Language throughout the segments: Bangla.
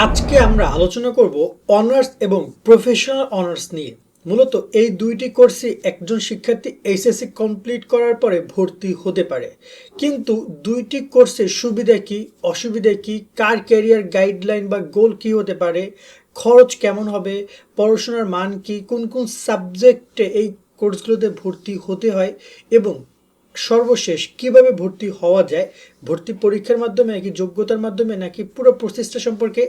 আজকে আমরা আলোচনা করব অনার্স এবং প্রফেশনাল অনার্স নিয়ে। মূলত এই দুইটি কোর্সই একজন শিক্ষার্থী এইচএসসি কমপ্লিট করার পরে ভর্তি হতে পারে, কিন্তু দুইটি কোর্সের সুবিধা কি, অসুবিধা কি, কার ক্যারিয়ার গাইডলাইন বা গোল কি হতে পারে, খরচ কেমন হবে, পড়াশোনার মান কি, কোন কোন সাবজেক্টে এই কোর্সগুলোতে ভর্তি হতে হয় এবং সর্বশেষ কিভাবে ভর্তি হওয়া যায়, ভর্তি পরীক্ষার মাধ্যমে নাকি যোগ্যতার মাধ্যমে নাকি পুরো প্রসেসটা সম্পর্কে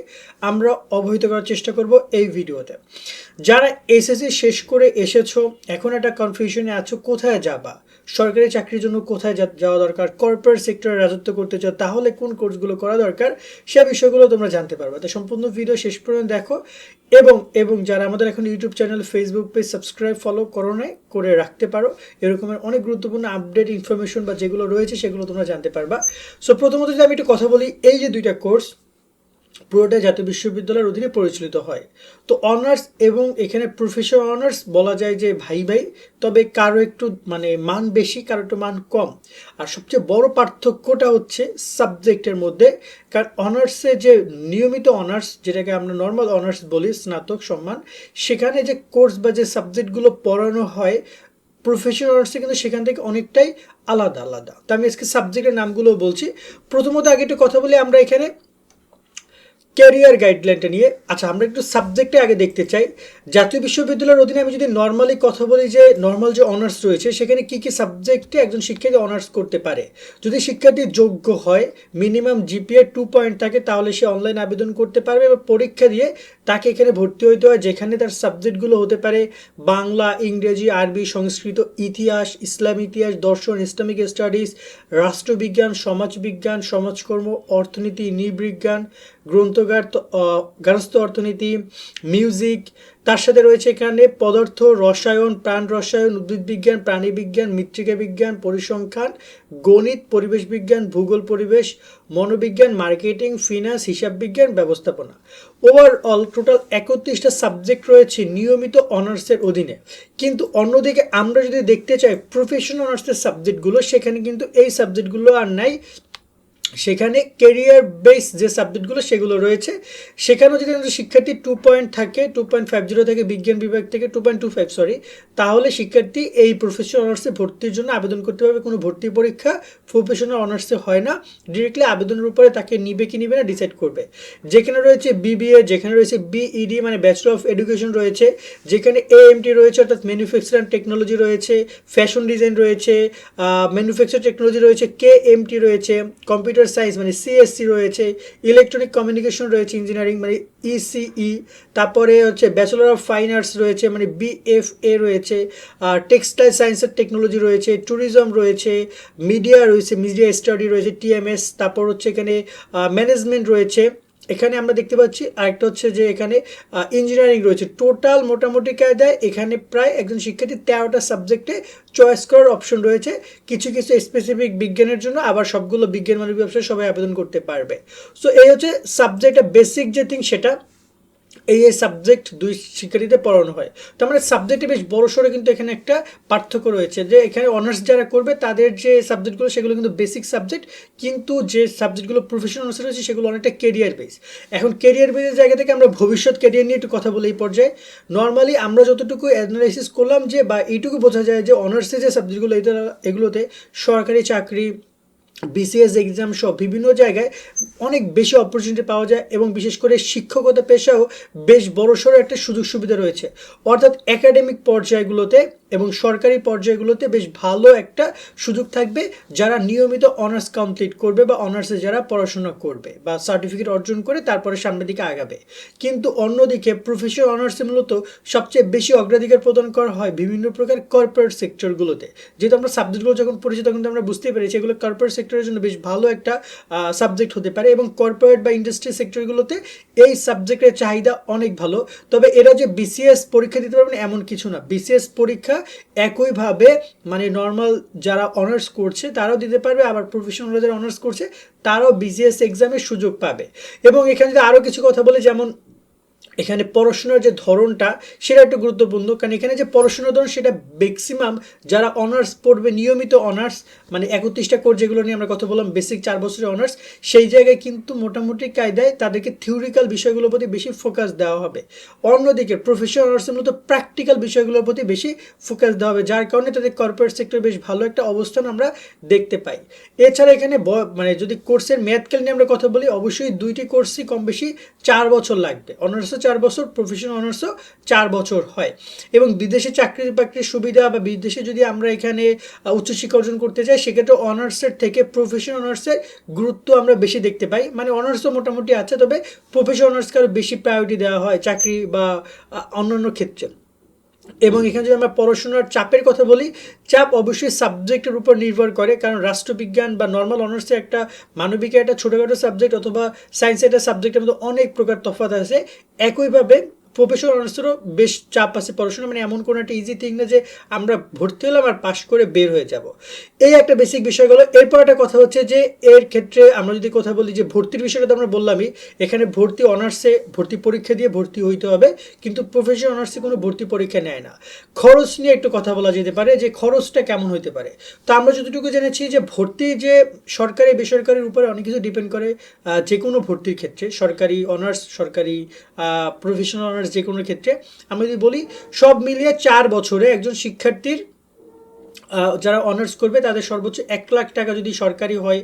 আমরা অবহিত করার চেষ্টা করব এই ভিডিওতে। যারা এসএসসি শেষ করে এসেছো, এখন একটা কনফিউশনে আছো কোথায় যাবা, সরকারি চাকরির জন্য কোথায় যাওয়া দরকার, কর্পোরেট সেক্টরে রাজত্ব করতে চাও তাহলে কোন কোর্সগুলো করা দরকার, সে বিষয়গুলো তোমরা জানতে পারবে। তো সম্পূর্ণ ভিডিও শেষ পর্যন্ত দেখো এবং যারা আমাদের এখন YouTube channel, Facebook page subscribe follow করো নাই, করে রাখতে পারো। এরকমের অনেক গুরুত্বপূর্ণ আপডেট ইনফরমেশন বা যেগুলো রয়েছে সেগুলো তোমরা জানতে পারবা। সো প্রথমত যদি আমি একটু কথা বলি, এই যে দুইটা কোর্স পুরোটা জাতীয় বিশ্ববিদ্যালয়ের অধীনে পরিচালিত হয়। তো অনার্স এবং এখানে প্রফেশনাল অনার্স বলা যায় যে ভাই ভাই, তবে কারো একটু মান বেশি, কারো একটু মান কম। আর সবচেয়ে বড় পার্থক্যটা হচ্ছে সাবজেক্টের মধ্যে। কারণ অনার্সে যে নিয়মিত অনার্স, যেটাকে আমরা নর্মাল অনার্স বলি, স্নাতক সম্মান, সেখানে যে কোর্স বা যে সাবজেক্টগুলো পড়ানো হয় প্রফেশনাল অনার্সে কিন্তু সেখান থেকে অনেকটাই আলাদা আলাদা। তো আমি আজকে সাবজেক্টের নামগুলো বলছি। প্রথমত আগে একটু কথা বলি আমরা এখানে ক্যারিয়ার গাইডলাইনটা নিয়ে। আচ্ছা, আমরা একটু সাবজেক্টে আগে দেখতে চাই। জাতীয় বিশ্ববিদ্যালয়ের অধীনে আমি যদি নর্মালি কথা বলি, যে নর্মাল যে অনার্স রয়েছে সেখানে কি কি সাবজেক্টে একজন শিক্ষার্থী অনার্স করতে পারে। যদি শিক্ষার্থী যোগ্য হয়, মিনিমাম জিপিএ 2 থাকে, তাহলে সে অনলাইন আবেদন করতে পারবে এবং পরীক্ষা দিয়ে তাকে এখানে ভর্তি হইতে হয়, যেখানে তার সাবজেক্টগুলো হতে পারে বাংলা, ইংরেজি, আরবি, সংস্কৃত, ইতিহাস, ইসলাম ইতিহাস, দর্শন, ইসলামিক স্টাডিজ, রাষ্ট্রবিজ্ঞান, সমাজবিজ্ঞান, সমাজকর্ম, অর্থনীতি, নৃবিজ্ঞান, গ্রন্থগার, গার্হস্থ্য অর্থনীতি, মিউজিক। তার সাথে রয়েছে এখানে পদার্থ, রসায়ন, প্রাণ রসায়ন, উদ্ভিদ বিজ্ঞান, প্রাণী বিজ্ঞান, মৃত্তিকা বিজ্ঞান, পরিসংখ্যান, গণিত, পরিবেশ বিজ্ঞান, ভূগোল পরিবেশ, মনোবিজ্ঞান, মার্কেটিং, ফিনান্স, হিসাব বিজ্ঞান, ব্যবস্থাপনা। ওভারঅল টোটাল 31টা সাবজেক্ট রয়েছে নিয়মিত অনার্সের অধীনে। কিন্তু অন্যদিকে আমরা যদি দেখতে চাই প্রফেশনাল অনার্সের সাবজেক্টগুলো, সেখানে কিন্তু এই সাবজেক্টগুলো আর নাই। সেখানে কেরিয়ার বেস যে সাবজেক্টগুলো সেগুলো রয়েছে। সেখানেও যদি শিক্ষার্থী 2 থাকে, 2.50 থাকে বিজ্ঞান বিভাগ থেকে, 2.25 সরি, তাহলে শিক্ষার্থী এই প্রফেশনাল অনার্সে ভর্তির জন্য আবেদন করতে পারবে। কোনো ভর্তি পরীক্ষা প্রফেশনাল অনার্সে হয় না, ডিরেক্টলি আবেদনের উপরে তাকে নিবে কি নিবে না ডিসাইড করবে। যেখানে রয়েছে বিবিএ, যেখানে রয়েছে বিইডি মানে ব্যাচেলর অফ এডুকেশন রয়েছে, যেখানে এএমটি রয়েছে অর্থাৎ ম্যানুফ্যাকচারিং টেকনোলজি রয়েছে, ফ্যাশন ডিজাইন রয়েছে, ম্যানুফ্যাকচার টেকনোলজি রয়েছে, কেএমটি রয়েছে, কম্পিউটার সায়েন্স মানে সিএসসি রয়েছে, ইলেকট্রনিক কমিউনিকেশন রয়েছে, ইঞ্জিনিয়ারিং মানে ইসিই, তারপরে হচ্ছে ব্যাচেলর অফ ফাইন আর্টস রয়েছে মানে বিএফএ রয়েছে, টেক্সটাইল সায়েন্সের টেকনোলজি রয়েছে, ট্যুরিজম রয়েছে, মিডিয়া রয়েছে, মিডিয়া স্টাডি রয়েছে টিএমএস, তারপর হচ্ছে এখানে ম্যানেজমেন্ট রয়েছে। এখানে আমরা দেখতে পাচ্ছি আরেকটা হচ্ছে যে এখানে ইঞ্জিনিয়ারিং রয়েছে। টোটাল মোটামুটি কায়দায় এখানে প্রায় একজন শিক্ষার্থী 13টা সাবজেক্টে চয়েস করার অপশন রয়েছে। কিছু কিছু স্পেসিফিক বিজ্ঞানের জন্য, আবার সবগুলো বিজ্ঞান মানবিক ব্যবসায় সবাই আবেদন করতে পারবে। সো এই হচ্ছে সাবজেক্টের বেসিক যে থিং, সেটা এই সাবজেক্ট দুই শিক্ষার্থীতে পড়ানো হয়। তো আমরা সাবজেক্টে বেশ বড়সড় কিন্তু এখানে একটা পার্থক্য রয়েছে, যে এখানে অনার্স যারা করবে তাদের যে সাবজেক্টগুলো সেগুলো কিন্তু বেসিক সাবজেক্ট, কিন্তু যে সাবজেক্টগুলো প্রফেশনাল অনার্স রয়েছে সেগুলো অনেকটা কেরিয়ার বেস। এখন কেরিয়ার বেসের জায়গা থেকে আমরা ভবিষ্যৎ কেরিয়ার নিয়ে একটু কথা বলি এই পর্যায়ে। নর্মালি আমরা যতটুকু অ্যানালাইসিস করলাম যে, বা এইটুকু বোঝা যায় যে অনার্সে যে সাবজেক্টগুলো এগুলোতে সরকারি চাকরি, বিসিএস এক্সাম সহ বিভিন্ন জায়গায় অনেক বেশি অপরচুনিটি পাওয়া যায় এবং বিশেষ করে শিক্ষকতা পেশাও বেশ বড়সড় একটা সুযোগ সুবিধা রয়েছে। অর্থাৎ একাডেমিক পর্যায়গুলোতে এবং সরকারি পর্যায়গুলোতে বেশ ভালো একটা সুযোগ থাকবে যারা নিয়মিত অনার্স কমপ্লিট করবে বা অনার্সে যারা পড়াশোনা করবে বা সার্টিফিকেট অর্জন করে তারপরে সামনের দিকে আগাবে। কিন্তু অন্যদিকে প্রফেশনাল অনার্সে মূলত সবচেয়ে বেশি অগ্রাধিকার প্রদান করা হয় বিভিন্ন প্রকার কর্পোরেট সেক্টরগুলোতে। যেহেতু আমরা সাবজেক্টগুলো যখন পড়েছি তখন তো আমরা বুঝতেই পেরেছি এগুলো কর্পোরেট সেক্টরের জন্য বেশ ভালো একটা সাবজেক্ট হতে পারে এবং কর্পোরেট বা ইন্ডাস্ট্রি সেক্টরগুলোতে এই সাবজেক্টের চাহিদা অনেক ভালো। তবে এরা যে বিসিএস পরীক্ষা দিতে পারবে না এমন কিছু না। বিসিএস পরীক্ষা একইভাবে মানে নর্মাল যারা অনার্স করছে তারাও দিতে পারবে, আবার প্রফেশনাল যারা অনার্স করছে তারাও বিসিএস এক্সামের সুযোগ পাবে। এবং এখানে যদি আরও কিছু কথা বলে, যেমন এখানে পড়াশোনার যে ধরনটা সেটা একটু গুরুত্বপূর্ণ, কারণ এখানে যে পড়াশোনার ধরন সেটা ম্যাক্সিমাম যারা অনার্স পড়বে, নিয়মিত অনার্স মানে 31টা কোর্স যেগুলো নিয়ে আমরা কথা বললাম, বেসিক 4 বছরের অনার্স, সেই জায়গায় কিন্তু মোটামুটি কায়দায় তাদেরকে থিওরিক্যাল বিষয়গুলোর প্রতি বেশি ফোকাস দেওয়া হবে। অন্যদিকে প্রফেশনাল অনার্সের মতো প্র্যাকটিক্যাল বিষয়গুলোর প্রতি বেশি ফোকাস দেওয়া হবে, যার কারণে তাদের কর্পোরেট সেক্টরে বেশ ভালো একটা অবস্থান আমরা দেখতে পাই। এছাড়া এখানে মানে যদি কোর্সের মেয়াদকাল নিয়ে আমরা কথা বলি, অবশ্যই দুইটি কোর্সই কম বেশি 4 বছর লাগবে। অনার্সও 4 বছর, প্রফেশনাল অনার্সও 4 বছর হয়। এবং বিদেশে চাকরি বাকরির সুবিধা বা বিদেশে যদি আমরা এখানে উচ্চশিক্ষা অর্জন করতে চাই, সেক্ষেত্রে অনার্সের থেকে প্রফেশনাল অনার্সের গুরুত্ব আমরা বেশি দেখতে পাই। মানে অনার্সও মোটামুটি আছে, তবে প্রফেশনাল অনার্সকে আরও বেশি প্রায়োরিটি দেওয়া হয় চাকরি বা অন্যান্য ক্ষেত্রে। এবং এখানে যদি আমরা পড়াশোনার চাপের কথা বলি, চাপ অবশ্যই সাবজেক্টের উপর নির্ভর করে, কারণ রাষ্ট্রবিজ্ঞান বা নর্মাল অনার্সে একটা মানবিকের একটা ছোটোখাটো সাবজেক্ট অথবা সায়েন্সের একটা সাবজেক্টের মধ্যে অনেক প্রকার তফাৎ আছে। একইভাবে প্রফেশনাল অনার্সেরও বেশ চাপ আছে পড়াশোনা, মানে এমন কোনো একটা ইজি থিং না যে আমরা ভর্তি হলাম আর পাশ করে বের হয়ে যাব। এই একটা বেসিক বিষয়গুলো। এরপর একটা কথা হচ্ছে যে এর ক্ষেত্রে আমরা যদি কথা বলি যে ভর্তির বিষয়টা তো আমরা বললামই, এখানে ভর্তি অনার্সে ভর্তি পরীক্ষা দিয়ে ভর্তি হইতে হবে, কিন্তু প্রফেশনাল অনার্সে কোনো ভর্তি পরীক্ষা নেয় না। খরচ নিয়ে একটু কথা বলা যেতে পারে যে খরচটা কেমন হইতে পারে। তো আমরা যতটুকু জেনেছি যে ভর্তি যে সরকারি বেসরকারির উপরে অনেক কিছু ডিপেন্ড করে, যে কোনো ভর্তির ক্ষেত্রে সরকারি অনার্স, সরকারি প্রফেশনাল অনার্স যে কোনো ক্ষেত্রে আমরা যদি বলি, সব মিলিয়ে 4 বছরে একজন শিক্ষার্থীর যারা অনার্স করবে তাদের সর্বোচ্চ 1 লাখ টাকা, যদি সরকারি হয়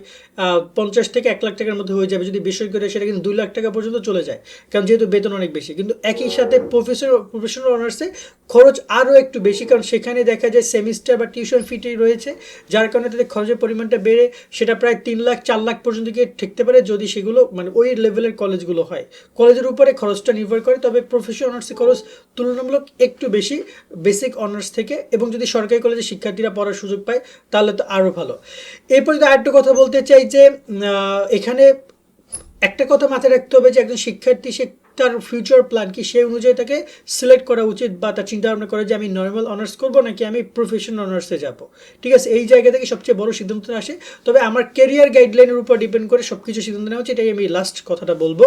50 থেকে 1 লাখ টাকার মধ্যে হয়ে যাবে, যদি বেসরকারি সেটা কিন্তু 2 লাখ টাকা পর্যন্ত চলে যায়, কারণ যেহেতু বেতন অনেক বেশি। কিন্তু একই সাথে প্রফেশনাল অনার্সে খরচ আরও একটু বেশি, কারণ সেখানে দেখা যায় সেমিস্টার বা টিউশন ফিটি রয়েছে, যার কারণে তাদের খরচের পরিমাণটা বেড়ে সেটা প্রায় 3 লাখ 4 লাখ পর্যন্ত গিয়ে ঠেকতে পারে, যদি সেগুলো মানে ওই লেভেলের কলেজগুলো হয়। কলেজের উপরে খরচটা নির্ভর করে, তবে প্রফেশনাল অনার্সের খরচ তুলনামূলক একটু বেশি বেসিক অনার্স থেকে। এবং যদি সরকারি কলেজে শিক্ষার্থীরা পড়ার সুযোগ পায় তাহলে তো আরও ভালো। এরপর যদি আরেকটু কথা বলতে চাই যে এখানে একটা কথা মাথায় রাখতে হবে যে একজন শিক্ষার্থী সে তার ফিউচার প্ল্যান কি, সেই অনুযায়ী তাকে সিলেক্ট করা উচিত, বা তার চিন্তা ভাবনা করে যে আমি নর্মাল অনার্স করব নাকি আমি প্রফেশনাল অনার্সে যাব। ঠিক আছে, এই জায়গা থেকে সবচেয়ে বড় সিদ্ধান্ত আসে। তবে আমার কেরিয়ার গাইডলাইনের উপর ডিপেন্ড করে সব কিছু সিদ্ধান্ত নেওয়া হচ্ছে, এটাই আমি লাস্ট কথাটা বলবো।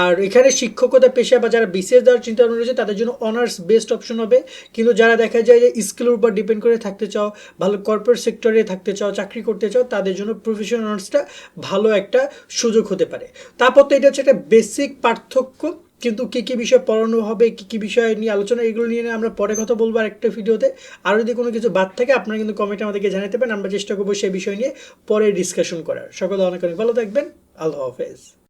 আর এখানে শিক্ষকতা পেশা বা যারা বিসিএস দেওয়ার চিন্তা ভাবনা রয়েছে তাদের জন্য অনার্স বেস্ট অপশন হবে। কিন্তু যারা দেখা যায় যে স্কিলের উপর ডিপেন্ড করে থাকতে চাও, ভালো কর্পোরেট সেক্টরে থাকতে চাও, চাকরি করতে চাও, তাদের জন্য প্রফেশনাল অনার্সটা ভালো একটা সুযোগ হতে পারে। তারপর তো এটা হচ্ছে একটা বেসিক পার্থক্য, কিন্তু কী কী বিষয় পড়ানো হবে, কী কী বিষয় নিয়ে আলোচনা, এগুলো নিয়ে আমরা পরে কথা বলবো আরেকটা ভিডিওতে। আর যদি কোনো কিছু বাদ থাকে আপনারা কিন্তু কমেন্টে আমাদেরকে জানাতে পারেন, আমরা চেষ্টা করবো সেই বিষয় নিয়ে পরে ডিসকাশন করার। সকলে অনেক অনেক ভালো থাকবেন। আল্লাহ হাফেজ।